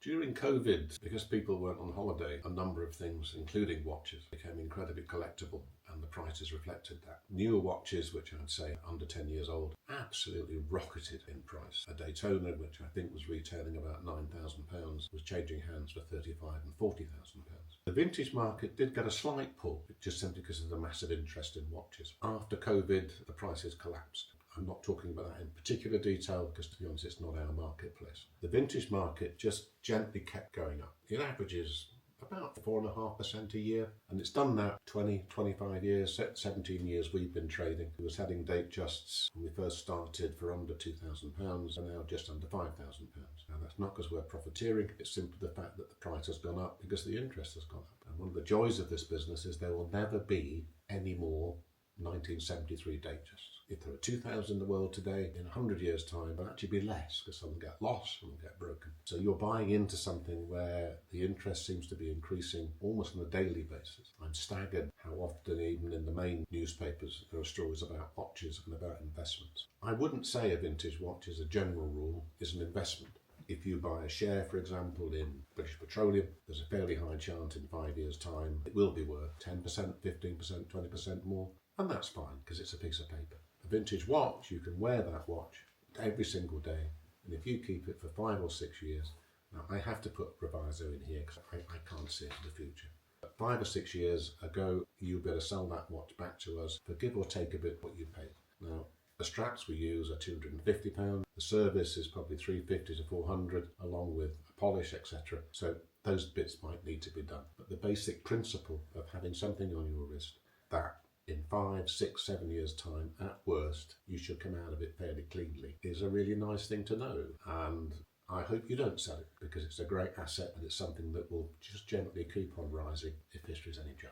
During COVID, because people weren't on holiday, a number of things, including watches, became incredibly collectible and the prices reflected that. Newer watches, which I'd say under 10 years old, absolutely rocketed in price. A Daytona, which I think was retailing about £9,000, was changing hands for £35,000 and £40,000. The vintage market did get a slight pull, just simply because of the massive interest in watches. After COVID, the prices collapsed. I'm not talking about that in particular detail because, to be honest, it's not our marketplace. The vintage market just gently kept going up. It averages about 4.5% a year, and it's done that 20, 25 years, 17 years we've been trading. We was having date justs when we first started for under £2,000 and now just under £5,000. Now that's not because we're profiteering, it's simply the fact that the price has gone up because the interest has gone up. And one of the joys of this business is there will never be any more 1973 date justs. If there are 2,000 in the world today, in 100 years' time, there'll actually be less because some will get lost, some will get broken. So you're buying into something where the interest seems to be increasing almost on a daily basis. I'm staggered how often, even in the main newspapers, there are stories about watches and about investments. I wouldn't say a vintage watch, as a general rule, is an investment. If you buy a share, for example, in British Petroleum, there's a fairly high chance in 5 years' time it will be worth 10%, 15%, 20% more. And that's fine because it's a piece of paper. A vintage watch, you can wear that watch every single day, and if you keep it for 5 or 6 years, now I have to put proviso in here because I can't see into the future. But 5 or 6 years ago, you'll be able to sell that watch back to us for give or take a bit what you paid. Now, the straps we use are £250. The service is probably £350 to £400, along with a polish, etc. So those bits might need to be done. But the basic principle of having something on your wrist that in 5, 6, 7 years' time, at worst, you should come out of it fairly cleanly, is a really nice thing to know. And I hope you don't sell it because it's a great asset and it's something that will just gently keep on rising if history's any judge.